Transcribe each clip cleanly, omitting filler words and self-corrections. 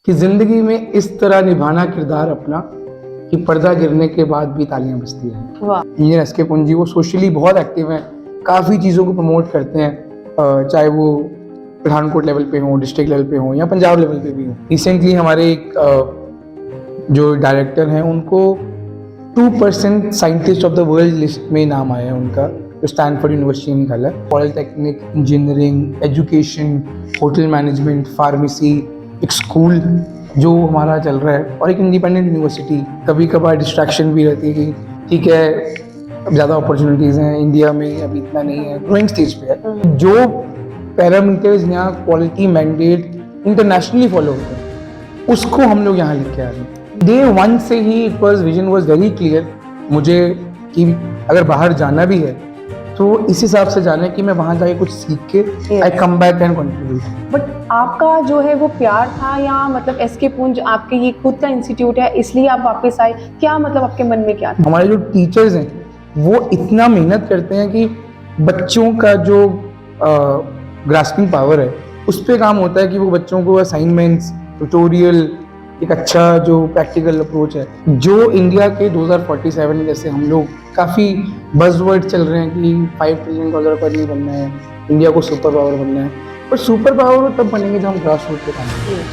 कि जिंदगी में इस तरह निभाना किरदार अपना कि पर्दा गिरने के बाद भी तालियां बजती हैं। वाह। इंजीनियर एसके पुंजी वो सोशली बहुत एक्टिव हैं, काफ़ी चीज़ों को प्रमोट करते हैं, चाहे वो पठानकोट लेवल पे हो, डिस्ट्रिक्ट लेवल पे हो या पंजाब लेवल पे भी हो। रिसेंटली हमारे एक जो डायरेक्टर हैं उनको 2% scientist of the world list में नाम आया है उनका, जो स्टैनफोर्ड यूनिवर्सिटी ने निकाला। Polytechnic, engineering, education, hotel management, pharmacy, एक स्कूल जो हमारा चल रहा है और एक इंडिपेंडेंट यूनिवर्सिटी। कभी कभार डिस्ट्रैक्शन भी रहती है कि ठीक है अब ज़्यादा अपॉर्चुनिटीज़ हैं इंडिया में, अभी इतना नहीं है, ग्रोइंग स्टेज पे है। जो पैरामीटर्स यहाँ क्वालिटी मैंडेट इंटरनेशनली फॉलो होते हैं उसको हम लोग यहाँ लेके आ रहे हैं। डे 1 से ही it was vision was very clear मुझे कि अगर बाहर जाना भी है तो इस हिसाब से जाना है कि मैं वहाँ जाके कुछ सीख के I come back and contribute. But आपका जो है वो प्यार था या मतलब एसके पुंज आपके ये खुद का इंस्टीट्यूट है इसलिए आप वापस आए, क्या मतलब आपके मन में क्या था? हमारे जो टीचर्स हैं वो इतना मेहनत करते हैं कि बच्चों का जो ग्रास्पिंग पावर है उस पर काम होता है कि वो बच्चों को असाइनमेंट्स, ट्यूटोरियल, एक अच्छा जो प्रैक्टिकल अप्रोच है जो इंडिया के 2047 में जैसे हम लोग काफ़ी बज़वर्ड चल रहे हैं कि $5 ट्रिलियन पर नहीं बनना है, इंडिया को सुपर पावर बनना है, पर सुपर पावर तब बनेंगे जब हम ग्रास रूट पे काम करेंगे।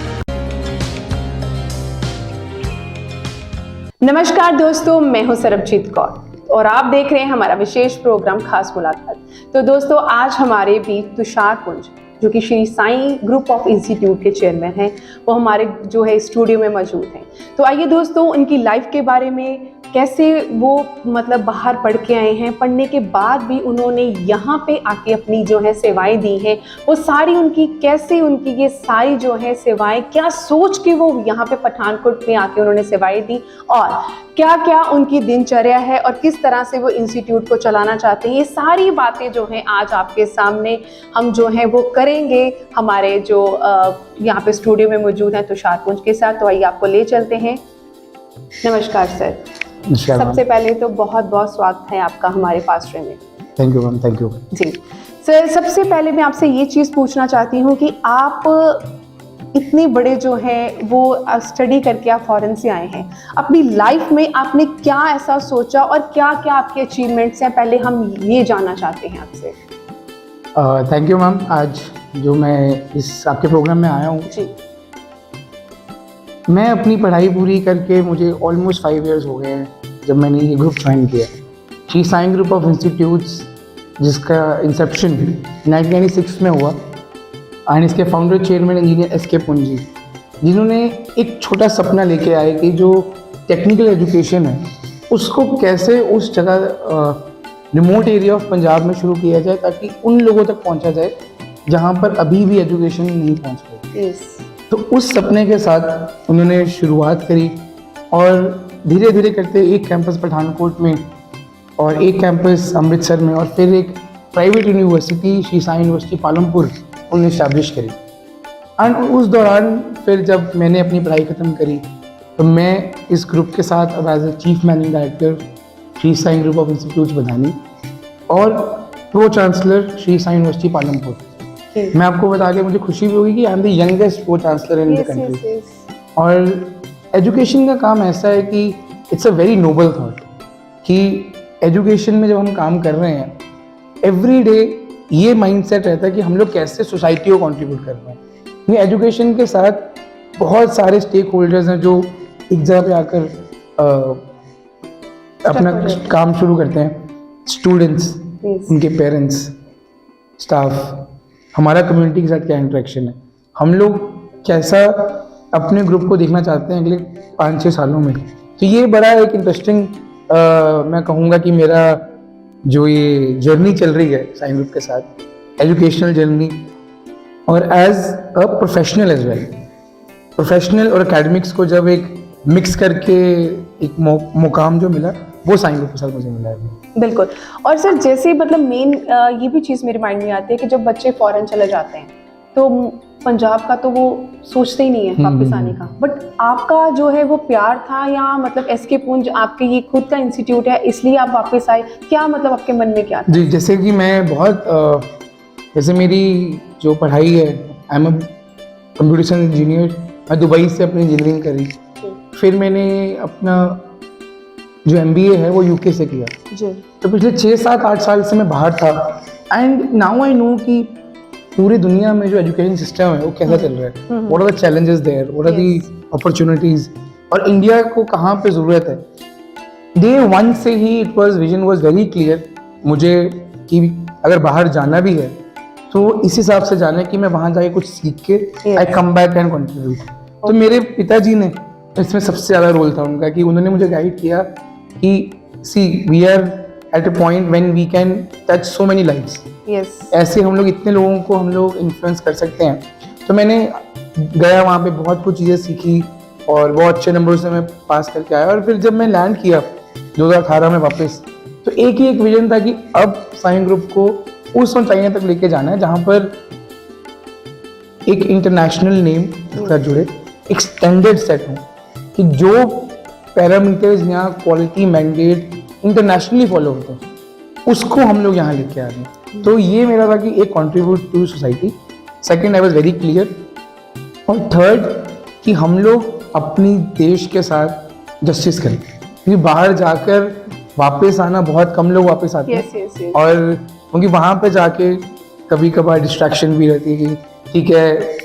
नमस्कार दोस्तों, मैं हूं सरबजीत कौर और आप देख रहे हैं हमारा विशेष प्रोग्राम खास मुलाकात। तो दोस्तों आज हमारे बीच तुषार पुंज जो कि Shri Sai group of institute के चेयरमैन हैं, वो हमारे जो है स्टूडियो में मौजूद हैं। तो आइए दोस्तों उनकी लाइफ के बारे में, कैसे वो मतलब बाहर पढ़ के आए हैं, पढ़ने के बाद भी उन्होंने यहाँ पे आके अपनी जो है सेवाएं दी हैं, वो सारी उनकी कैसे उनकी ये सारी जो है सेवाएं क्या सोच के वो यहाँ पे पठानकोट में आके उन्होंने सेवाएं दी और क्या क्या उनकी दिनचर्या है और किस तरह से वो इंस्टीट्यूट को चलाना चाहते हैं, ये सारी बातें जो हैं आज आपके सामने हम जो है वो करेंगे हमारे जो यहाँ पे स्टूडियो में मौजूद हैं तुषार पुंज के साथ। तो आइए आपको ले चलते हैं। नमस्कार सर। सबसे पहले तो बहुत बहुत स्वागत है आपका हमारे पास में। Thank you ma'am, thank you जी सर। सबसे पहले मैं आपसे ये चीज़ पूछना चाहती हूँ कि आप इतने बड़े जो हैं वो स्टडी करके आप फॉरेन से आए हैं, अपनी लाइफ में आपने क्या ऐसा सोचा और क्या क्या आपके अचीवमेंट्स हैं, पहले हम ये जानना चाहते हैं आपसे। Thank you ma'am. आज जो मैं इस आपके प्रोग्राम में आया हूँ जी, मैं अपनी पढ़ाई पूरी करके मुझे ऑलमोस्ट 5 इयर्स हो गए हैं जब मैंने ये ग्रुप ज्वाइन किया, Shri Sai group of institutes, जिसका इंसेप्शन 1996 में हुआ। एंड इसके फाउंडर चेयरमैन इंजीनियर एसके पुंजी, जिन्होंने एक छोटा सपना लेके आए कि जो टेक्निकल एजुकेशन है उसको कैसे उस जगह रिमोट एरिया ऑफ पंजाब में शुरू किया जाए ताकि उन लोगों तक पहुंचा जाए जहां पर अभी भी एजुकेशन नहीं पहुंच पाई। तो उस सपने के साथ उन्होंने शुरुआत करी और धीरे धीरे करते एक कैंपस पठानकोट में और एक कैंपस अमृतसर में और फिर एक private university Shri Sai university Palampur उन्होंने इस्टेब्लिश करी। एंड उस दौरान फिर जब मैंने अपनी पढ़ाई ख़त्म करी तो मैं इस ग्रुप के साथ अब as a chief managing director Shri Sai group of institutes Badhani और pro chancellor Shri Sai university Palampur. मैं आपको बता के मुझे खुशी भी होगी कि I am the youngest pro chancellor in the country. और एजुकेशन का काम ऐसा है कि it's a very noble thought कि एजुकेशन में जब हम काम कर रहे हैं एवरी डे ये माइंडसेट रहता है कि हम लोग कैसे सोसाइटी को कंट्रीब्यूट कर रहे हैं। ये एजुकेशन के साथ बहुत सारे स्टेक होल्डर्स हैं जो एक जगह पे आकर अपना काम शुरू करते हैं। स्टूडेंट्स, उनके पेरेंट्स, स्टाफ, हमारा कम्युनिटी के साथ क्या इंटरेक्शन है, हम लोग कैसा अपने ग्रुप को देखना चाहते हैं अगले 5-6 सालों में। तो ये बड़ा एक इंटरेस्टिंग मैं कहूँगा कि मेरा जो ये जर्नी चल रही है साईं ग्रुप के साथ, एजुकेशनल जर्नी और as a professional as well. Professional और एकेडमिक्स को जब एक मिक्स करके एक मुकाम जो मिला वो साईं ग्रुप के साथ मुझे मिला है। बिल्कुल। और सर जैसे मतलब मेन ये भी चीज़ मेरे माइंड में आती है कि जब बच्चे फॉरेन चले जाते हैं तो पंजाब का तो वो सोचते ही नहीं है वापस आने का, बट आपका जो है वो प्यार था या मतलब एसके पुंज आपके ये खुद का इंस्टीट्यूट है इसलिए आप वापस आए, क्या मतलब आपके मन में क्या था? जी, जैसे कि मैं बहुत जैसे मेरी जो पढ़ाई है, I am a computer science engineer मैं दुबई से अपनी इंजीनियरिंग करी, फिर मैंने अपना जो MBA है वो UK से किया। जी तो पिछले 6-7-8 साल से मैं बाहर था एंड नाउ आई नो कि पूरी दुनिया में जो एजुकेशन सिस्टम है वो कैसा चल रहा है, what are the challenges there, what are the opportunities, और इंडिया को कहाँ पे ज़रूरत है। डे 1 से ही it was vision was very clear मुझे कि अगर बाहर जाना भी है तो इस हिसाब से जाना है कि मैं वहाँ जाके कुछ सीख के I come back and contribute. तो मेरे पिताजी ने इसमें सबसे ज़्यादा रोल था उनका कि उन्होंने मुझे गाइड किया कि see we are at a point when we can touch so many lives, yes ऐसे हम लोग इतने लोगों को हम लोग इन्फ्लुएंस कर सकते हैं। तो मैंने गया वहाँ पे बहुत कुछ चीज़ें सीखी और बहुत अच्छे नंबर से मैं पास करके आया। और फिर जब मैं लैंड किया 2018 में वापस, तो एक ही एक विजन था कि अब साइन ग्रुप को उस ऊंचाइयों तक लेके जाना है जहाँ पर एक इंटरनेशनल नेम का जुड़े, एक स्टैंडर्ड सेट हो कि जो पैरामीटर्स यहाँ क्वालिटी मैंडेट इंटरनेशनली फॉलो होते हैं उसको हम लोग यहाँ लेके आ रहे हैं। तो ये मेरा था कि एक contribute to society, second I was very clear, और थर्ड कि हम लोग अपनी देश के साथ जस्टिस करें, क्योंकि बाहर जाकर वापस आना बहुत कम लोग वापस आते हैं। यस यस यस और क्योंकि वहाँ पे जाके कभी कभार डिस्ट्रैक्शन भी रहती है कि ठीक है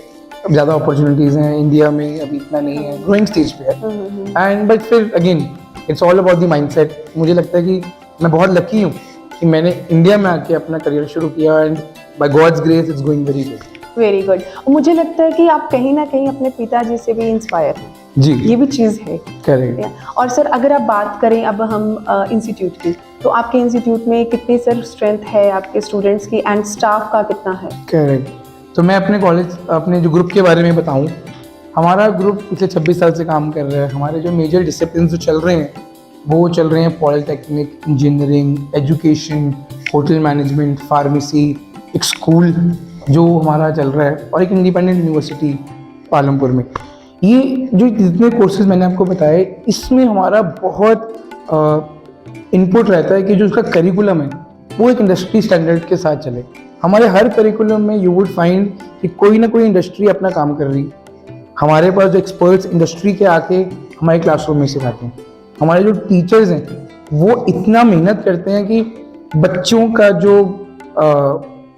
अब ज़्यादा अपॉर्चुनिटीज़ हैं इंडिया में, अभी इतना नहीं है, ग्रोइंग स्टेज पे है। एंड बट फिर again it's all about the mindset. मुझे लगता है कि मैं बहुत लकी हूँ कि मैंने इंडिया में आके अपना करियर शुरू किया and by God's grace it's going very good. Very good. मुझे लगता है कि आप कहीं ना कहीं अपने पिताजी से भी इंस्पायर हैं, जी ये भी चीज़ है। करेक्ट। और सर अगर आप बात करें अब हम इंस्टीट्यूट की, तो आपके इंस्टीट्यूट में कितनी सर स्ट्रेंथ है आपके स्टूडेंट्स की एंड स्टाफ का कितना है? करेक्ट। तो मैं अपने कॉलेज अपने जो ग्रुप के बारे में बताऊं, हमारा ग्रुप पिछले 26 साल से काम कर रहा है। हमारे जो मेजर डिसिप्लिन जो चल रहे हैं वो चल रहे हैं polytechnic, engineering, education, hotel management, pharmacy, एक स्कूल जो हमारा चल रहा है और एक इंडिपेंडेंट यूनिवर्सिटी पालमपुर में। ये जो जितने कोर्सेज मैंने आपको बताए इसमें हमारा बहुत इनपुट रहता है कि जो उसका करिकुलम है वो एक इंडस्ट्री स्टैंडर्ड के साथ चले। हमारे हर करिकुलम में यू वुड फाइंड कि कोई ना कोई इंडस्ट्री अपना काम कर रही है। हमारे पास जो एक्सपर्ट्स इंडस्ट्री के आके हमारे क्लासरूम में सिखाते हैं। हमारे जो टीचर्स हैं वो इतना मेहनत करते हैं कि बच्चों का जो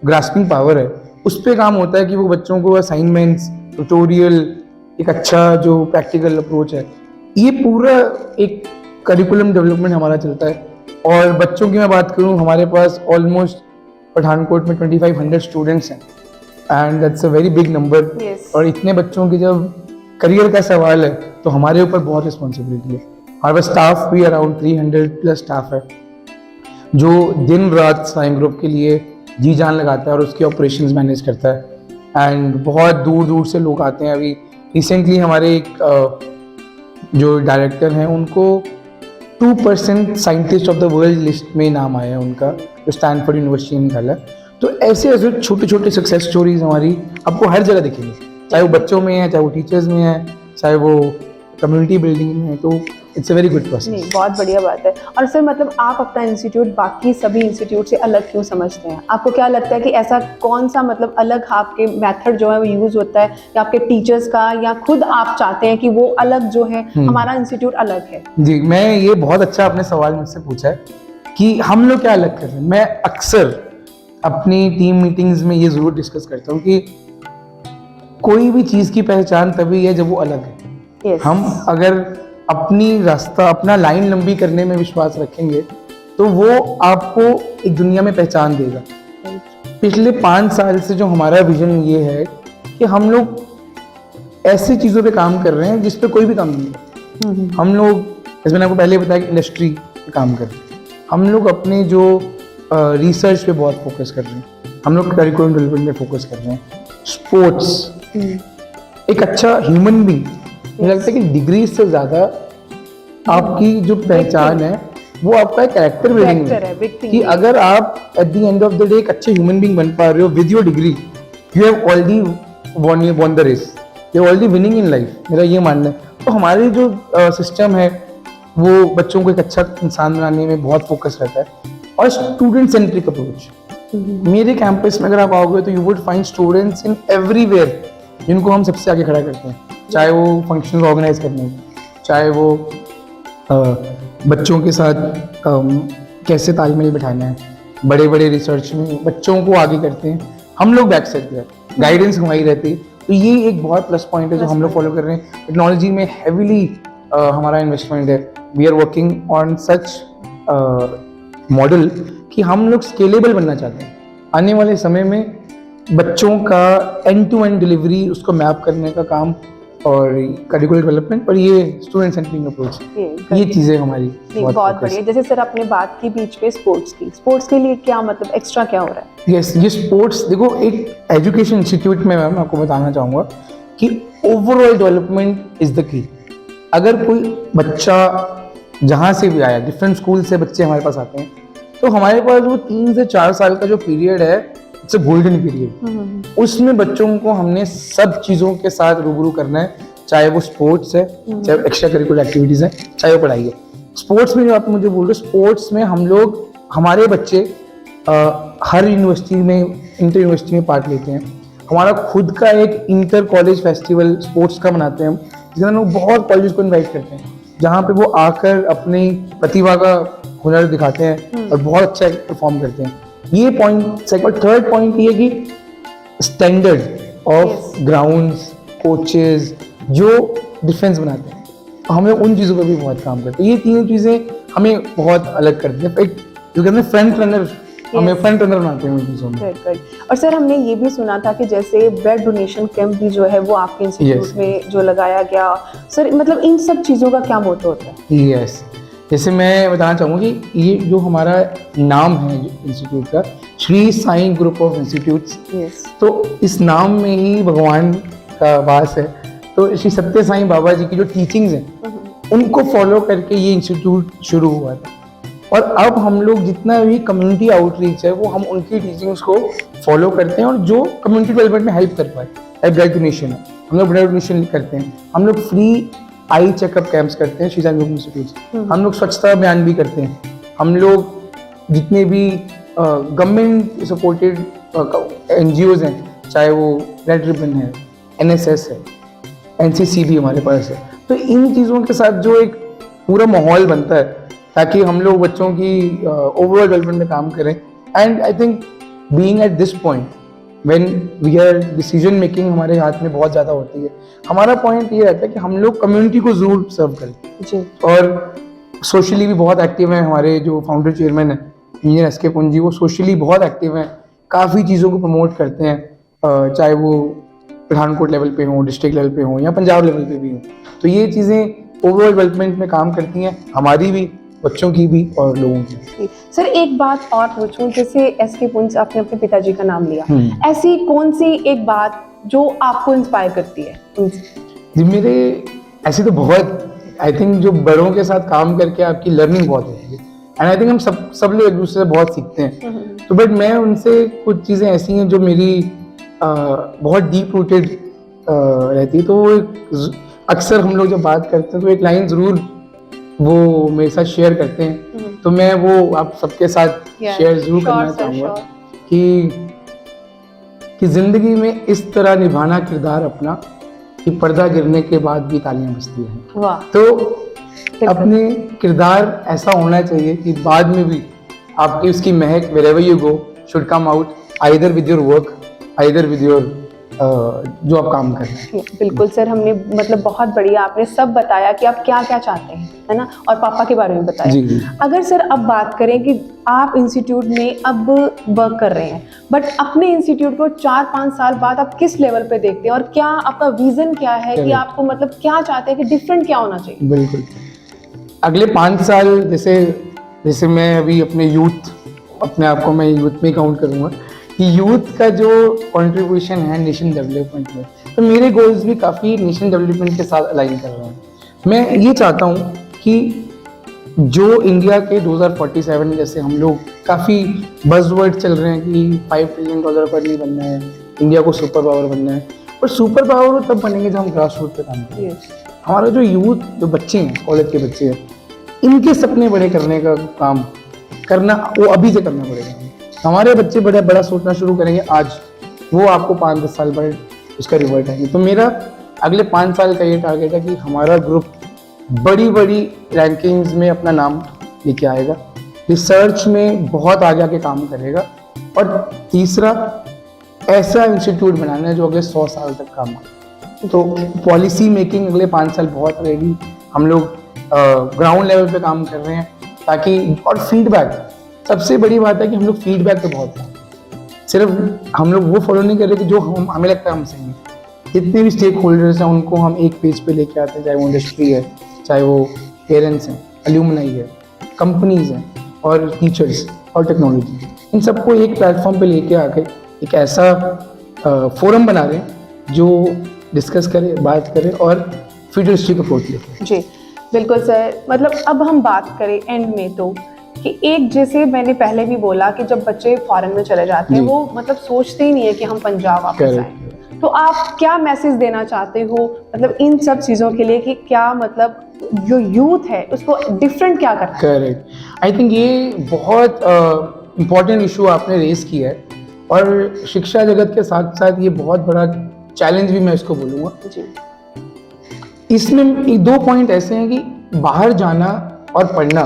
ग्रास्पिंग पावर है उस पर काम होता है कि वो बच्चों को असाइनमेंट्स, ट्यूटोरियल, एक अच्छा जो प्रैक्टिकल अप्रोच है, ये पूरा एक करिकुलम डेवलपमेंट हमारा चलता है। और बच्चों की मैं बात करूं, हमारे पास ऑलमोस्ट पठानकोट में 2500 स्टूडेंट्स हैं and that's a very big number. Yes. और इतने बच्चों की जब करियर का सवाल है तो हमारे ऊपर बहुत रिस्पॉन्सिबिलिटी है। हमारे पास स्टाफ भी अराउंड 300+ स्टाफ है जो दिन रात साइन ग्रुप के लिए जी जान लगाता है और उसके ऑपरेशंस मैनेज करता है। एंड बहुत दूर दूर से लोग आते हैं। अभी रिसेंटली हमारे एक जो डायरेक्टर हैं उनको 2% scientist of the world list में नाम आया है उनका, जो स्टैनफोर्ड यूनिवर्सिटी ने निकाला। तो ऐसे ऐसे छोटे छोटे सक्सेस स्टोरीज हमारी आपको हर जगह दिखेंगी, चाहे वो बच्चों में है, चाहे वो टीचर्स में है, चाहे वो कम्युनिटी बिल्डिंग में है। तो it's a very good process. नहीं, बहुत बढ़िया बात है। और सर मतलब आप अपना इंस्टीट्यूट बाकी सभी इंस्टीट्यूट से अलग क्यों समझते हैं? आपको क्या लगता है कि ऐसा कौन सा मतलब अलग आपके मेथड जो है वो यूज़ होता है, या आपके टीचर्स का, या खुद आप चाहते हैं कि वो अलग जो है हमारा इंस्टीट्यूट अलग है? जी, मैं ये बहुत अच्छा आपने सवाल मुझसे पूछा है कि हम लोग क्या अलग कर रहे हैं। मैं अक्सर अपनी टीम मीटिंग्स में ये ज़रूर डिस्कस करता हूँ कि कोई भी चीज़ की पहचान तभी है जब वो अलग है। Yes. हम अगर अपनी रास्ता अपना लाइन लंबी करने में विश्वास रखेंगे तो वो आपको एक दुनिया में पहचान देगा। पिछले 5 साल से जो हमारा विजन ये है कि हम लोग ऐसी चीज़ों पे काम कर रहे हैं जिस पे कोई भी काम नहीं है। हम लोग, जैसे मैंने आपको पहले बताया, कि इंडस्ट्री पे काम कर रहे हैं। हम लोग अपने जो रिसर्च पे बहुत फोकस कर रहे हैं। हम लोग करिकुलम डेवलपमेंट पे फोकस कर रहे हैं। स्पोर्ट्स, एक अच्छा ह्यूमन बीइंग। मुझे लगता है कि डिग्री से ज़्यादा आपकी जो पहचान है वो आपका कैरेक्टर बिल्डिंग है कि अगर आप at the end of the day एक अच्छे ह्यूमन बीइंग बन पा रहे हो with your degree, you have already won the race, you are already winning in life. मेरा ये मानना है। तो हमारे जो सिस्टम है वो बच्चों को एक अच्छा इंसान बनाने में बहुत फोकस रहता है और स्टूडेंट सेंट्रिक अप्रोच। मेरे कैंपस में अगर आप आओगे तो you would find students in everywhere जिनको हम सबसे आगे खड़ा करते हैं। चाहे वो फंक्शन ऑर्गेनाइज करने, चाहे वो बच्चों के साथ कैसे तालमेल बिठाना है, बड़े बड़े रिसर्च में बच्चों को आगे करते हैं, हम लोग बैक साइड पे गाइडेंस हमारी रहती है। तो ये एक बहुत प्लस पॉइंट है जो हम लोग फॉलो कर रहे हैं। टेक्नोलॉजी में हैविली हमारा इन्वेस्टमेंट है। We are working on such model कि हम लोग स्केलेबल बनना चाहते हैं। आने वाले समय में बच्चों का एंड टू एंड डिलीवरी, उसको मैप करने का काम और करिकुलर डेवलपमेंट और ये स्टूडेंट सेंटरिंग अप्रोच, ये चीज़ें हमारी बहुत बढ़िया। जैसे सर आपने बात की बीच पे स्पोर्ट्स के लिए क्या मतलब एक्स्ट्रा क्या हो रहा है? यस, ये स्पोर्ट्स देखो एक एजुकेशन इंस्टीट्यूट में मैं आपको बताना चाहूँगा कि overall development is the key. अगर कोई बच्चा जहाँ से भी आया, डिफरेंट स्कूल से बच्चे हमारे पास आते हैं, तो हमारे पास वो 3 से 4 साल का जो पीरियड है, इट्स अ गोल्डन पीरियड। उसमें बच्चों को हमने सब चीज़ों के साथ रूबरू करना है, चाहे वो स्पोर्ट्स है, चाहे एक्स्ट्रा करिकुलर एक्टिविटीज़ है, चाहे वो पढ़ाई है। स्पोर्ट्स में जो आप मुझे बोल रहे हो, स्पोर्ट्स में हम लोग, हमारे बच्चे हर यूनिवर्सिटी में, इंटर यूनिवर्सिटी में पार्ट लेते हैं। हमारा खुद का एक इंटर कॉलेज फेस्टिवल स्पोर्ट्स का मनाते हैं हम, जिसमें हम लोग बहुत कॉलेज को इन्वाइट करते हैं, जहाँ पे वो आकर अपनी प्रतिभा का हुनर दिखाते हैं और बहुत अच्छा परफॉर्म करते हैं। ये पॉइंट सेकंड। थर्ड पॉइंट ये कि स्टैंडर्ड ऑफ ग्राउंड्स, कोचेस जो डिफरेंस बनाते हैं, हम लोग उन चीज़ों पर भी बहुत काम करते हैं। ये तीनों चीज़ें हमें बहुत अलग करती हैं। एक जो कहते हैं फ्रंट रनर, हमें फ्रंट रनर बनाते हैं उन चीज़ों में। और सर हमने ये भी सुना था कि जैसे ब्लड डोनेशन कैंप भी जो है वो आपके इंस्टीट्यूट में जो लगाया गया, सर मतलब इन सब चीज़ों का क्या मोटो होता है? यस, जैसे मैं बताना चाहूँगा कि ये जो हमारा नाम है इंस्टीट्यूट का, Shri Sai group of institutes, तो इस नाम में ही भगवान का वास है। तो श्री सत्य साईं बाबा जी की जो टीचिंग्स हैं, उनको फॉलो करके ये इंस्टीट्यूट शुरू हुआ था। और अब हम लोग जितना भी कम्युनिटी आउटरीच है, वो हम उनकी टीचिंग्स को फॉलो करते हैं और जो कम्युनिटी डेवलपमेंट में हेल्प कर पाए। ब्लड डोनेशन है, हम लोग ब्लड डोनेशन करते हैं, हम लोग फ्री आई चेकअप कैंप्स करते हैं श्री साईं ग्रुप इंस्टीट्यूट, हम लोग स्वच्छता अभियान भी करते हैं, हम लोग जितने भी गवर्नमेंट सपोर्टेड NGOs हैं, चाहे वो रेड रिबन है, NSS है, NCC भी हमारे पास है। तो इन चीज़ों के साथ जो एक पूरा माहौल बनता है ताकि हम लोग बच्चों की ओवरऑल डेवलपमेंट में काम करें। And I think being at this point when we are decision making हमारे हाथ में बहुत ज़्यादा होती है, हमारा पॉइंट ये रहता है कि हम लोग कम्युनिटी को ज़रूर सर्व करें जी। और सोशली भी बहुत एक्टिव हैं। हमारे जो फाउंडर चेयरमैन है इंजीनियर SK पुंजी, वो सोशली बहुत एक्टिव हैं, काफ़ी चीज़ों को प्रमोट करते हैं, चाहे वो पठानकोट लेवल पे हो, डिस्ट्रिक्ट लेवल पे हो या पंजाब लेवल पे भी हो। तो ये चीज़ें ओवरऑल डेवलपमेंट में काम करती हैं, हमारी भी, बच्चों की भी और लोगों की। सर एक बात और पूछूं, जैसे SK पुंज, आपने अपने पिताजी का नाम लिया, ऐसी कौन सी एक बात जो आपको इंस्पायर करती है जी? मेरे ऐसी तो बहुत, आई थिंक जो बड़ों के साथ काम करके आपकी लर्निंग बहुत होती है, एंड आई थिंक हम सब लोग एक दूसरे से बहुत सीखते हैं। तो बट मैं उनसे कुछ चीज़ें ऐसी हैं जो मेरी बहुत डीप रूटेड रहती है। तो वो अक्सर हम लोग जब बात करते हैं तो एक लाइन ज़रूर वो मेरे साथ शेयर करते हैं, तो मैं वो आप सबके साथ शेयर जरूर करना चाहूँगा कि जिंदगी में इस तरह निभाना किरदार अपना कि पर्दा गिरने के बाद भी तालियां बजती हैं। तो अपने किरदार ऐसा होना चाहिए कि बाद में भी आपकी उसकी महक wherever you go should come out, either with your work, either with your जो आप काम कर रहे हैं। बिल्कुल सर, हमने मतलब बहुत बढ़िया आपने सब बताया कि आप क्या क्या चाहते हैं, है ना, और पापा के बारे में बताया। जी। अगर सर अब बात करें कि आप इंस्टीट्यूट में अब वर्क कर रहे हैं, बट अपने इंस्टीट्यूट को 4-5 साल बाद आप किस लेवल पे देखते हैं और क्या आपका विजन क्या है कि आपको मतलब क्या चाहते हैं कि डिफरेंट क्या होना चाहिए? बिल्कुल, अगले 5 साल जैसे मैं अभी अपने आप को मैं यूथ में काउंट करूँगा कि यूथ का जो कंट्रीब्यूशन है नेशन डेवलपमेंट में, तो मेरे गोल्स भी काफ़ी नेशन डेवलपमेंट के साथ अलाइन कर रहे हैं। मैं ये चाहता हूँ कि जो इंडिया के 2047 जैसे हम लोग काफ़ी बज़वर्ड चल रहे हैं कि $5 ट्रिलियन इकॉनमी बनना है, इंडिया को सुपर पावर बनना है, और सुपर पावर तब बनेंगे जब हम ग्रास रूट पे काम करें। हमारा जो यूथ, जो बच्चे हैं, कॉलेज के बच्चे हैं, इनके सपने बड़े करने का काम करना वो अभी से करना पड़ेगा। हमारे बच्चे बड़ा सोचना शुरू करेंगे आज, वो आपको 5-10 साल बाद उसका रिवर्ट आएंगे। तो मेरा अगले 5 साल का ये टारगेट है कि हमारा ग्रुप बड़ी बड़ी रैंकिंग्स में अपना नाम लेके आएगा, रिसर्च में बहुत आगे आके काम करेगा, और तीसरा ऐसा इंस्टीट्यूट बनाना है जो अगले 100 साल तक काम करे। तो पॉलिसी मेकिंग अगले 5 साल बहुत रहेगी, हम लोग ग्राउंड लेवल पे काम कर रहे हैं ताकि, और फीडबैक सबसे बड़ी बात है कि हम लोग फीडबैक तो बहुत है, सिर्फ हम लोग वो फॉलो नहीं कर रहे कि जो हमें लगता है हम सही है। जितने भी स्टेक होल्डर्स हैं उनको हम एक पेज पे लेके आते हैं, चाहे वो इंडस्ट्री है, चाहे वो पेरेंट्स हैं, एल्यूमनाई है, कंपनीज हैं, और टीचर्स और टेक्नोलॉजी, इन सबको एक प्लेटफॉर्म पे लेके आके एक ऐसा फोरम बना रहे हैं जो डिस्कस करे, बात करे और फ्यूचरिस्टिक अप्रोच लेके। जी बिल्कुल सर, मतलब अब हम बात करें एंड में तो कि एक, जैसे मैंने पहले भी बोला कि जब बच्चे फॉरेन में चले जाते हैं वो मतलब सोचते ही नहीं है कि हम पंजाब वापस आएं, तो आप क्या मैसेज देना चाहते हो मतलब इन सब चीज़ों के लिए कि क्या मतलब जो यूथ है उसको डिफरेंट क्या करना है? करेक्ट, आई थिंक ये बहुत इम्पोर्टेंट इशू आपने रेस किया है, और शिक्षा जगत के साथ साथ ये बहुत बड़ा चैलेंज भी मैं इसको बोलूँगा। जी, इसमें 2 पॉइंट ऐसे हैं कि बाहर जाना और पढ़ना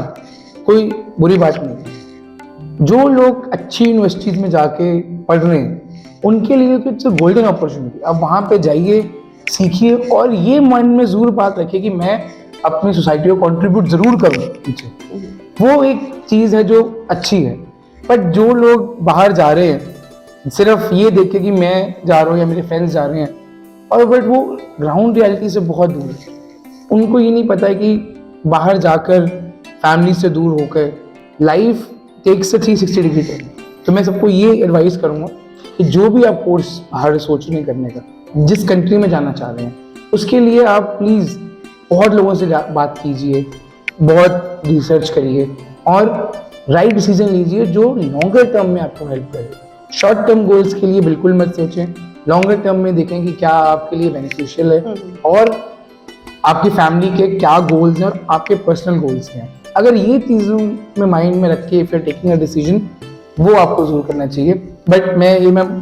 कोई बुरी बात नहीं। जो लोग अच्छी यूनिवर्सिटीज में जाके पढ़ रहे हैं उनके लिए तो इट्स अ गोल्डन अपॉर्चुनिटी। अब वहाँ पे जाइए, सीखिए, और ये मन में ज़रूर बात रखिए कि मैं अपनी सोसाइटी को कंट्रीब्यूट ज़रूर करूँ पीछे, वो एक चीज़ है जो अच्छी है। बट जो लोग बाहर जा रहे हैं सिर्फ ये देख के कि मैं जा रहा हूँ या मेरे फ्रेंड्स जा रहे हैं, और बट वो ग्राउंड रियलिटी से बहुत दूर है, उनको ये नहीं पता है कि बाहर जाकर फैमिली से दूर होकर लाइफ टेक्स 360 डिग्री टर्न। तो मैं सबको ये एडवाइस करूँगा कि जो भी आप कोर्स बाहर सोच रहे हैं करने का, जिस कंट्री में जाना चाह रहे हैं, उसके लिए आप प्लीज़ बहुत लोगों से बात कीजिए, बहुत रिसर्च करिए, और राइट डिसीजन लीजिए जो लॉन्गर टर्म में आपको हेल्प करे। शॉर्ट टर्म गोल्स के लिए बिल्कुल मत सोचें, लॉन्गर टर्म में देखें कि क्या आपके लिए बेनिफिशियल है और आपकी फैमिली के क्या गोल्स हैं और आपके पर्सनल गोल्स हैं। अगर ये चीज़ों में माइंड में रख के if you are taking a decision, वो आपको जरूर करना चाहिए। बट मैं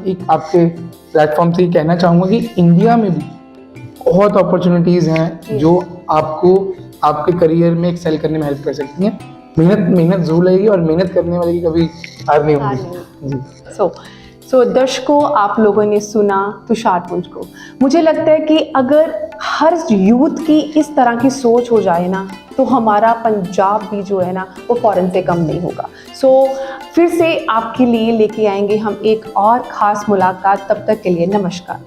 एक आपके प्लेटफॉर्म से कहना चाहूँगा कि इंडिया में भी बहुत अपॉर्चुनिटीज़ हैं जो आपको आपके करियर में एक्सेल करने में हेल्प कर सकती हैं। मेहनत जरूर लगेगी, और मेहनत करने वाले की कभी हार नहीं होगी। सो दर्शकों, आप लोगों ने सुना तुषारपुंज को। मुझे लगता है कि अगर हर यूथ की इस तरह की सोच हो जाए ना, तो हमारा पंजाब भी जो है ना वो फॉरेन से कम नहीं होगा। सो फिर से आपके लिए लेके आएंगे हम एक और ख़ास मुलाकात। तब तक के लिए नमस्कार।